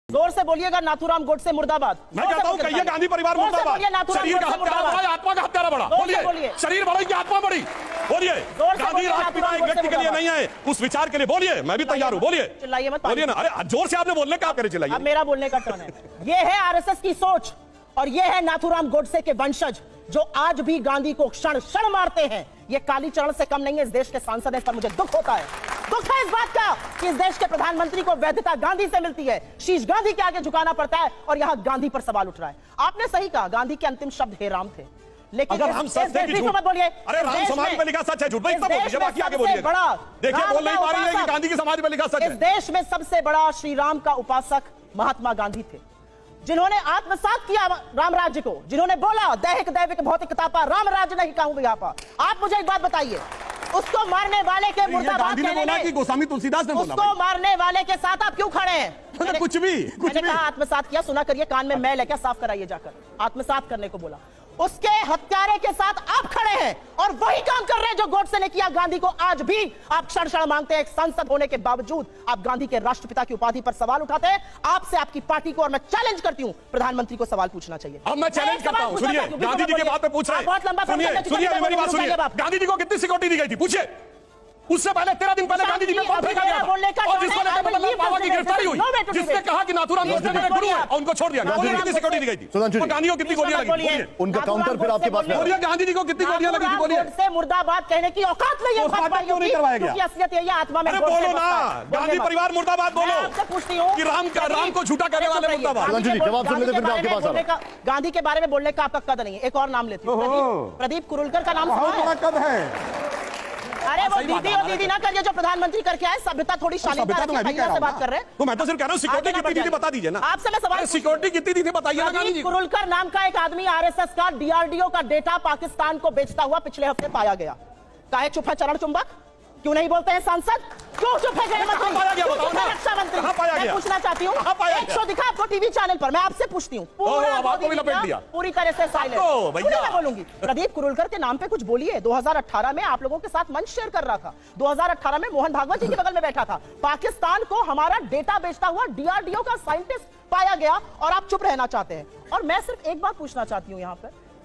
जोर से बोलिएगा, नाथूराम गोडसे मुर्दाबाद। मैं कहता हूं कहिए गांधी परिवार मुर्दाबाद। शरीर का हत्यारा बड़ा, आत्मा का हत्यारा बड़ा। बोलिए, शरीर बड़ा की आत्मा बड़ी। बोलिए, गांधी राष्ट्रपिता एक व्यक्ति के लिए नहीं है, उस विचार के लिए। बोलिए, मैं भी तैयार हूं। बोलिए, चिल्लाइए मत, बोलिए ना। अरे जोर से आपने बोलने का करे, चिल्लाइए। अब मेरा बोलने का टर्न है। ये है आरएसएस की सोच और ये है नाथूराम गोडसे के वंशज जो आज भी गांधी को क्षण क्षण मारते हैं। ये कालीचरण से कम नहीं है। इस देश के सांसद हैं, इस पर मुझे दुख होता है। दुख है इस बात का कि इस देश के प्रधानमंत्री को वैधता गांधी से मिलती है, शीश गांधी के आगे झुकाना पड़ता है और यहां गांधी पर सवाल उठ रहा है। आपने सही कहा, गांधी के अंतिम शब्द हे राम थे, लेकिन अगर हम सच थे कि झूठ बोलिए। अरे राम समाधि पे लिखा सच है, झूठ नहीं बोलिए। बाकी आगे बोलिए। देखिए, बोल नहीं पा रही है कि गांधी की समाधि पे लिखा सच है। इस देश में सबसे बड़ा श्री राम का उपासक महात्मा गांधी थे, जिन्होंने आत्मसात किया राम राज्य को, जिन्होंने बोला दैहिक दैविक भौतिक तापा राम राज्य नहीं कहूंगा यहाँ पर। आप मुझे एक बात बताइए, उसको मारने वाले के मुर्दाबाद कहने कि गोस्वामी तुलसीदास ने बोला, उसको मारने वाले के साथ आप क्यों खड़े हैं? कुछ भी मैंने कहा आत्मसात किया, सुना करिए, कान में मैल है क्या, साफ कराइए जाकर। आत्मसात करने को बोला, उसके हत्यारे के साथ आप खड़े हैं और वही काम कर रहे हैं जो गोडसे ने किया गांधी को। आज भी आप क्षण क्षण मांगते हैं, एक सांसद होने के बावजूद आप गांधी के राष्ट्रपिता की उपाधि पर सवाल उठाते हैं। आपसे, आपकी पार्टी को, और मैं चैलेंज करती हूं, प्रधानमंत्री को सवाल पूछना चाहिए। अब मैं चैलेंज करता हूं, सुनिए, गांधी जी की बात पे पूछ रहे हैं। बहुत लंबा सुनिए, मेरी बात सुनिए। गांधी जी को कितनी सिक्योरिटी दी गई थी, पूछिए। उससे पहले 13 दिन पहले गांधी जी ने कौन फेंका गया था? और जिसको लेकर मतलब बाबा की गिरफ्तारी हुई, जिसने कहा कि नाथूराम गोडसे मेरे गुरु है, और उनको छोड़ दिया। गांधी जी कितनी सिक्योरिटी दी गई थी? और गांधी को कितनी गोलियां लगी? बोलिए, उनका काउंटर फिर आपके पास में। बोलिए, गांधी जी को कितनी गोलियां लगी थी? बोलिए। गोडसे मुर्दाबाद कहने की औकात नहीं है भाजपा क्यों नहीं करवाया गया? असलियत यही है, आत्मा में। अरे बोलो ना, गांधी परिवार मुर्दाबाद बोलो। आपसे पूछती हूँ कि राम को झूठा कहने वाले मुर्दाबाद। जवाब सुनने से फिर आपके पास आ रहा हूं। गांधी के बारे में बोलने का आपका कद नहीं है। एक और नाम लेती हूँ, प्रदीप कुरुलकर का नाम सुना है? कद है। अरे वो दीदी और दीदी ना करिए, जो प्रधानमंत्री करके आए। सभ्यता थोड़ी शालीनता से बात कर रहे हैं। तो मैं तो सिर्फ कह रहा हूं, सिक्योरिटी कितनी दी थी बता दीजिए ना। आपसे मैं सवाल, सिक्योरिटी कितनी दी थी बताइए ना। प्रदीप कुरुलकर नाम का एक आदमी आरएसएस का डीआरडीओ का डेटा पाकिस्तान को बेचता हुआ पिछले हफ्ते पाया गया। काहे चुप है चरण चुंबक? क्यों नहीं बोलते हैं सांसद? क्यों चुप है रक्षा मंत्री? मैं पूछना चाहती हूँ, एक शो दिखा आपको टीवी चैनल पर, मैं आपसे पूछती हूँ। पूरी तरह से साइलेंट बोलूंगी। प्रदीप कुरुलकर के नाम पे कुछ बोलिए। 2018 में आप लोगों के साथ मंच शेयर कर रहा था। 2018 में मोहन भागवत जी के बगल में बैठा था। पाकिस्तान को हमारा डेटा बेचता हुआ डीआरडीओ का साइंटिस्ट पाया गया और आप चुप रहना चाहते हैं। और मैं सिर्फ एक बात पूछना चाहती हूँ,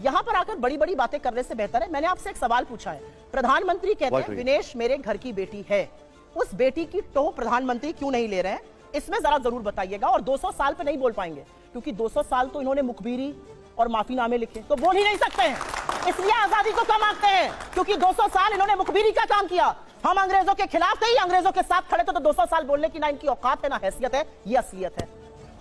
यहाँ पर आकर बड़ी बड़ी बातें करने से बेहतर है, मैंने आपसे एक सवाल पूछा है। प्रधानमंत्री कहते हैं विनेश मेरे घर की बेटी है, उस बेटी की टोह प्रधानमंत्री क्यों नहीं ले रहे हैं? इसमें जरा जरूर बताइएगा। और 200 साल पे नहीं बोल पाएंगे, क्योंकि 200 साल तो इन्होंने मुखबिरी और माफीनामे लिखे, तो बोल ही नहीं सकते हैं। इसलिए आजादी को कम आंकते हैं, क्योंकि 200 साल इन्होंने मुखबिरी का काम किया। हम अंग्रेजों के खिलाफ थे, अंग्रेजों के साथ खड़े थे, तो 200 साल बोलने की ना इनकी औकात है ना हैसियत है, ये असलियत है।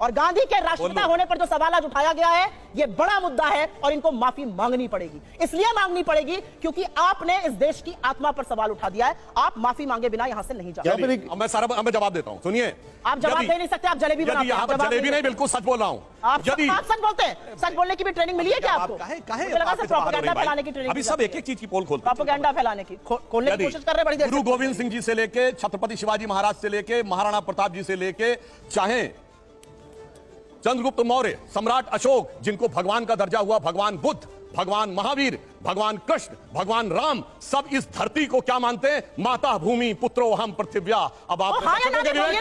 और गांधी के राष्ट्रपिता होने पर जो सवाल आज उठाया गया है, ये बड़ा मुद्दा है और इनको माफी मांगनी पड़ेगी। इसलिए मांगनी पड़ेगी क्योंकि आपने इस देश की आत्मा पर सवाल उठा दिया है। आप माफी मांगे बिना यहां से नहीं जाते। मैं जवाब देता हूं, सुनिए। आप जवाब दे नहीं सकते, आप जलेबी बनाते हैं। जलेबी नहीं, बिल्कुल सच बोल रहा हूं। आप सच बोलते हैं। सच बोलने की भी ट्रेनिंग मिली है क्या आपको? प्रोपेगेंडा फैलाने की ट्रेनिंग। अभी सब एक एक चीज की पोल खोलते हैं। प्रोपेगेंडा फैलाने की खोलने की कोशिश कर रहे हैं बड़ी देर। गुरु गोविंद सिंह जी से लेके छत्रपति शिवाजी महाराज से लेके महाराणा प्रताप जी से लेके चाहे चंद्रगुप्त मौर्य, सम्राट अशोक, जिनको भगवान का दर्जा हुआ, भगवान बुद्ध, भगवान महावीर, भगवान कृष्ण, भगवान राम, सब इस धरती को क्या मानते हैं? माता भूमि पुत्रो हम पृथिव्या। अब आप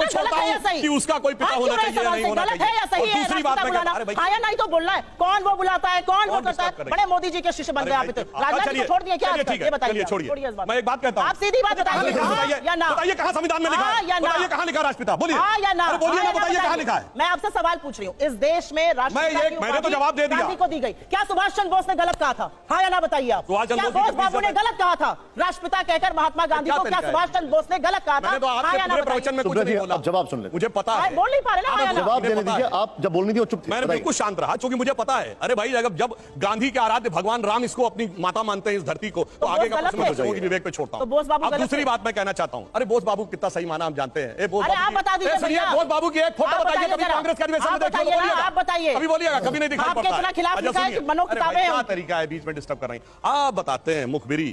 छोड़ता हूं कि उसका कोई पिता होना चाहिए या नहीं होना चाहिए। दूसरी बात नहीं तो बोलना है, कौन वो बुलाता है, कौन वो करता है? बड़े मोदी जी के शिष्य बन गए आप। राजनीति को छोड़ दिए क्या? ये बताइए, छोड़िए। मैं एक बात कहता हूं, आप सीधी बात बताइए, बताइए कहां संविधान में लिखा है? बताइए कहां लिखा राष्ट्रपिता? बोलिए बोलिए ना, बताइए कहां लिखा है? मैं आपसे सवाल पूछ रही हूँ, इस देश में राष्ट्रपिता मैंने तो जवाब दे दिया को दी गई। क्या सुभाष चंद्र बोस ने गलत कहा था? हाँ या ना बताइए आप। बोस बाबू ने गलत कहा था राष्ट्रपिता कहकर महात्मा गांधी को? क्या सुभाष चंद्र बोस ने गलत कहा था? मैंने तो आपके पूरे प्रवचन में कुछ नहीं बोला। जवाब सुन ले, मुझे पता है। बोल नहीं पा रहे ना, जवाब देने दीजिए। आप जब बोलनी थी वो चुप थे। मैंने बिल्कुल शांत रहा, क्योंकि मुझे पता है। अरे भाई, जब गांधी के आराध्य भगवान राम इसको अपनी माता मानते हैं, इस धरती को, तो आगे का प्रश्न बच्चों की विवेक पे छोड़ता हूं। अब दूसरी बात मैं कहना चाहता हूं, अरे बोस बाबू कितना सही माना हम जानते हैं। बोस बाबू की एक फोटो बताइए, कभी कांग्रेस के अधिवेशन में देखिए, आप बताइए। अभी बोलिएगा, कभी नहीं दिखाई पड़ता। खिलाफ क्या तरीका है बीच में डिस्टर्ब कर रही? आप बताते हैं मुखबिरी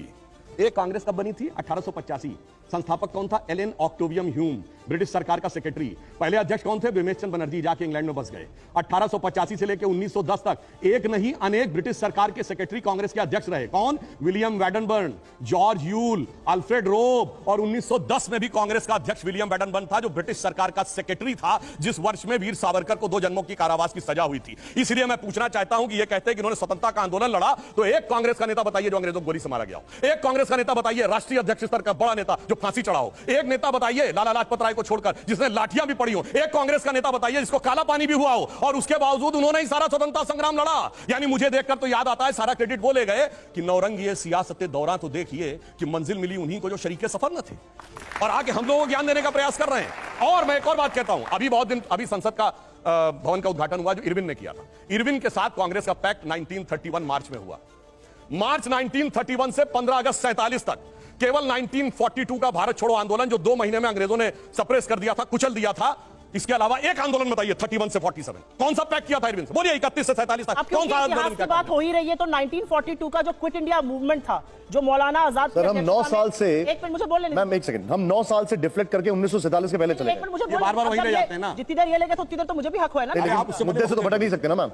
एक कांग्रेस कब बनी थी? 1885। संस्थापक कौन था? एलन ऑक्टेवियम ह्यूम, ब्रिटिश सरकार का सेक्रेटरी। पहले अध्यक्ष कौन थे? बिमेश चंद्र बनर्जी, जाके इंग्लैंड में बस गए। 1885 से लेकर 1910 तक एक नहीं अनेक ब्रिटिश सरकार के सेक्रेटरी कांग्रेस के अध्यक्ष रहे। कौन? विलियम वैडनबर्न, जॉर्ज यूल, अल्फ्रेड रोब। और 1910 में भी कांग्रेस का अध्यक्ष विलियम वैडनबर्न था, जो ब्रिटिश सरकार का सेक्रेटरी था, जिस वर्ष में वीर सावरकर को 2 जन्मों की कारावास की सजा हुई थी। इसलिए मैं पूछना चाहता हूं कि ये कहते हैं कि इन्होंने स्वतंत्रता का आंदोलन लड़ा, तो एक कांग्रेस का नेता बताइए जो अंग्रेजों को गोली से मारा गया हो। एक कांग्रेस का नेता बताइए, राष्ट्रीय अध्यक्ष स्तर का बड़ा नेता जो फांसी चढ़ा हो। एक नेता बताइए लाला लाजपत राय को छोड़कर जिसने लाठियां भी पड़ी हो। एक कांग्रेस का नेता बताइए जिसको काला पानी भी हुआ हो और उसके बावजूद उन्होंने ही सारा स्वतंत्रता संग्राम लड़ा। यानी मुझे देखकर तो याद आता है, सारा क्रेडिट वो ले गए कि नौरंग ये सियासत दौरान तो देखिए कि मंजिल मिली उन्हीं को जो शरीके सफर न थे, और आके हम लोगों को ज्ञान देने का प्रयास कर रहे हैं। और मैं एक और बात कहता हूं, अभी संसद का भवन का उद्घाटन हुआ जो इरविन ने किया था। इरविन के साथ कांग्रेस का पैक्ट 1931 मार्च में हुआ। मार्च 1931 से 15 अगस्त 47 तक केवल 1942 का भारत छोड़ो आंदोलन जो 2 महीने में अंग्रेजों ने सप्रेस कर दिया था, कुचल दिया था, इसके अलावा एक आंदोलन बताइए 31 से 47 कौन सा पैक्ट किया था इरविन से? बोलिए 31 से 47 तक कौन सा आंदोलन की बात हो ही रही है तो 1942 का जो क्विट इंडिया मूवमेंट था, जो मौलाना आजाद सर, हम 9 साल से, एक मिनट मुझे बोलने मैम एक सेकंड, हम 9 साल से डिफ्लेक्ट करके 1947 के पहले चले गए। मुझे बार-बार वहीं रह जाते हैं ना। जितनी देर ये लेके तो उतनी देर तो मुझे भी हक है ना। आप मुद्दे से तो भटक नहीं सकते ना मैम।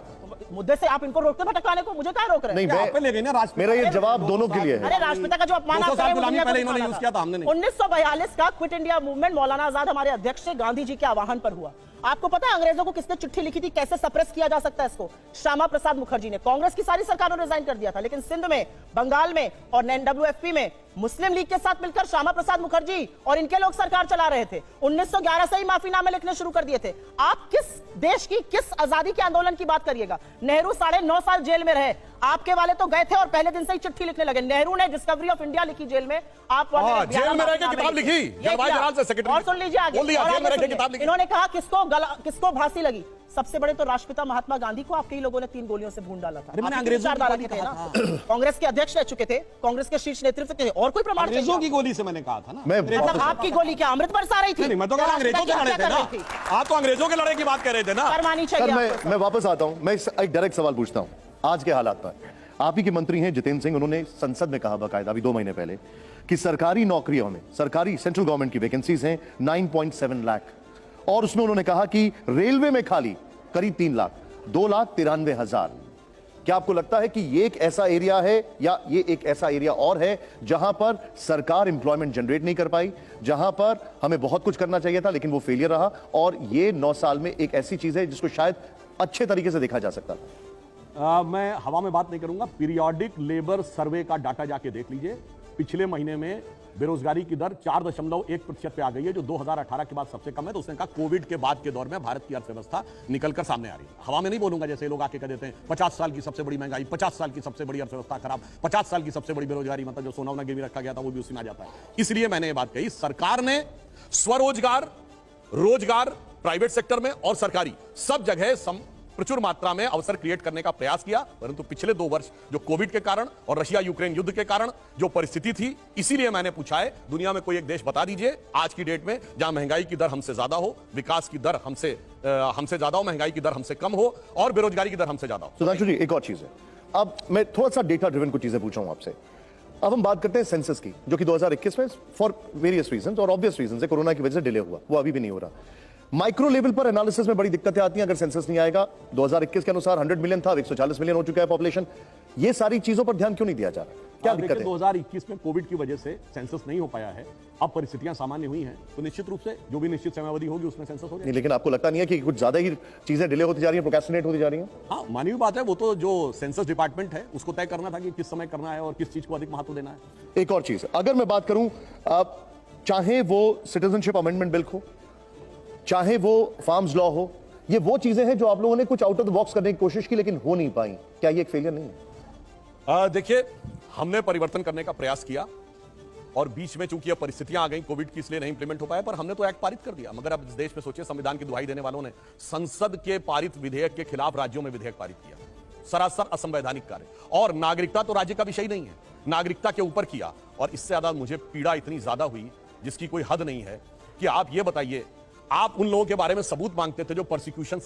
मुद्दे से आप इनको रोकते भटकाने को, मुझे क्या रोक रहे हैं? नहीं, मेरा ये जवाब दोनों के लिए है। अरे राष्ट्रपिता का जो अपमान आप पहले इन्होंने यूज किया था, हमने नहीं। 1942 का quit India movement Maulana Azad हमारे अध्यक्ष से गांधी जी के आह्वान पर हुआ। आपको पता है अंग्रेजों को किसने चिट्ठी लिखी थी, कैसे सप्रेस किया जा सकता है इसको? श्यामा प्रसाद मुखर्जी ने। कांग्रेस की सारी सरकारों ने रिजाइन कर दिया था, लेकिन सिंध में, बंगाल में और एनडब्ल्यूएफपी में मुस्लिम लीग के साथ मिलकर श्यामा प्रसाद मुखर्जी और इनके लोग सरकार चला रहे थे। 1911 से ही माफीनामे लिखने शुरू कर दिए थे। आप किस देश की, किस आजादी के आंदोलन की बात करिएगा? नेहरू 9.5 साल जेल में रहे, आपके वाले तो गए थे और पहले दिन से ही चिट्ठी लिखने लगे। नेहरू ने डिस्कवरी ऑफ इंडिया लिखी जेल में, आप जेल में रह के किताब लिखी, जलवायु जलाल से सेक्रेटरी। और सुन लीजिए आगे, इन्होंने कहा किसको फांसी लगी? सबसे बड़े तो राष्ट्रपिता महात्मा गांधी को आपके ही लोगों ने 3 गोलियों से भून डाला था। कांग्रेस के अध्यक्ष रह चुके थे, कांग्रेस के शीर्ष नेतृत्व थे, और कोई प्रमाण? अंग्रेजों की गोली से मैंने कहा था ना। मतलब आपकी गोली क्या अमृत बरसा रही थी? मैं तो कह रहा अंग्रेजों के लड़े थे ना। आप तो अंग्रेजों के लड़ाई की बात कर रहे थे ना। करवानी चाहिए। मैं वापस आता हूं, मैं एक डायरेक्ट सवाल पूछता हूं। आज के हालात में आप ही के मंत्री हैं जितेंद्र सिंह, उन्होंने संसद में कहा बाकायदा अभी 2 महीने पहले कि सरकारी नौकरियों में, सरकारी सेंट्रल गवर्नमेंट की वैकेंसीज हैं 9.7 लाख, और उसमें उन्होंने कहा कि रेलवे में खाली करीब 3 लाख, 2,93,000। क्या आपको लगता है कि ये एक ऐसा एरिया है या ये एक ऐसा एरिया और है जहां पर सरकार एम्प्लॉयमेंट जनरेट नहीं कर पाई, जहां पर हमें बहुत कुछ करना चाहिए था लेकिन वो फेलियर रहा, और ये 9 साल में एक ऐसी चीज है जिसको शायद अच्छे तरीके से देखा जा सकता था? मैं हवा में बात नहीं करूंगा। पीरियोडिक लेबर सर्वे का डाटा जाके देख लीजिए। पिछले महीने में बेरोजगारी की दर 4.1% पे आ गई है, जो 2018 के बाद सबसे कम है। तो उसने कहा कोविड के बाद के दौर में भारत की अर्थव्यवस्था निकलकर सामने आ रही है। हवा में नहीं बोलूंगा जैसे लोग आके कह देते हैं 50 साल की सबसे बड़ी महंगाई, 50 साल की सबसे बड़ी अर्थव्यवस्था खराब, 50 साल की सबसे बड़ी बेरोजगारी, मतलब जो सोना वोना गिरवी रखा गया था वो भी उसी में आ जाता है। इसलिए मैंने ये बात कही, सरकार ने स्वरोजगार, रोजगार प्राइवेट सेक्टर में और सरकारी सब जगह प्रचुर मात्रा में अवसर क्रिएट करने का प्रयास किया, परंतु पिछले 2 वर्ष जो कोविड के कारण और रशिया यूक्रेन युद्ध के कारण जो परिस्थिति थी, इसीलिए मैंने पूछा है दुनिया में कोई एक देश बता दीजिए आज की डेट में जहां महंगाई की दर हमसे ज्यादा हो, विकास की दर हमसे ज्यादा हो, महंगाई की दर हमसे कम हो और बेरोजगारी की दर हमसे ज्यादा हो। सुधांशु जी, एक और चीज है, अब मैं थोड़ा सा डेटा ड्रिवन कुछ चीजें पूछूं आपसे। अब हम बात करते हैं सेंसस की, जो कि 2021 में फॉर वेरियस रीजंस और ऑब्वियस रीजंस से, कोरोना की वजह से डिले हुआ, वो अभी भी नहीं हो रहा। माइक्रो लेवल पर एनालिसिस में बड़ी दिक्कतें आती हैं अगर सेंसस नहीं आएगा। 2021 के अनुसार 100 मिलियन था, 140 मिलियन हो चुका है पॉपुलेशन। ये सारी चीजों पर ध्यान क्यों नहीं दिया जा रहा? क्या दिक्कत है? 2021 में कोविड की वजह से सेंसस नहीं हो पाया है, अब परिस्थितियां सामान्य हुई हैं, तो निश्चित रूप से जो भी निश्चित समयावधि होगी उसमें सेंसस हो जाएगा। लेकिन आपको लगता नहीं है कि कुछ ज्यादा ही चीजें डिले होती जा रही हैं, प्रोक्रेस्टिनेट होती जा रही हैं? हाँ, मानी हुई बात है। वो तो जो सेंसस डिपार्टमेंट है उसको तय करना था कि किस समय करना है और किस चीज को अधिक महत्व देना है। एक और चीज, अगर मैं बात करूं, चाहे वो सिटीजनशिप अमेंडमेंट बिल हो, चाहे वो फार्म्स लॉ हो, ये वो चीजें हैं जो आप लोगों ने कुछ आउट ऑफ द बॉक्स करने की कोशिश की लेकिन हो नहीं पाई। क्या ये एक फेलियर नहीं है? देखिए, हमने परिवर्तन करने का प्रयास किया और बीच में चूंकि परिस्थितियां आ गई कोविड की, इसलिए नहीं इंप्लीमेंट हो पाया, पर हमने तो एक्ट पारित कर दिया। मगर अब इस देश में सोचिए, संविधान की दुहाई देने वालों ने संसद के पारित विधेयक के खिलाफ राज्यों में विधेयक पारित किया, सरासर असंवैधानिक कार्य। और नागरिकता तो राज्य का विषय नहीं है, नागरिकता के ऊपर किया। और इससे ज्यादा मुझे पीड़ा इतनी ज्यादा हुई जिसकी कोई हद नहीं है कि आप ये बताइए, आप उन लोगों के बारे में सबूत मांगते थे जो प्रोसिक्यूशन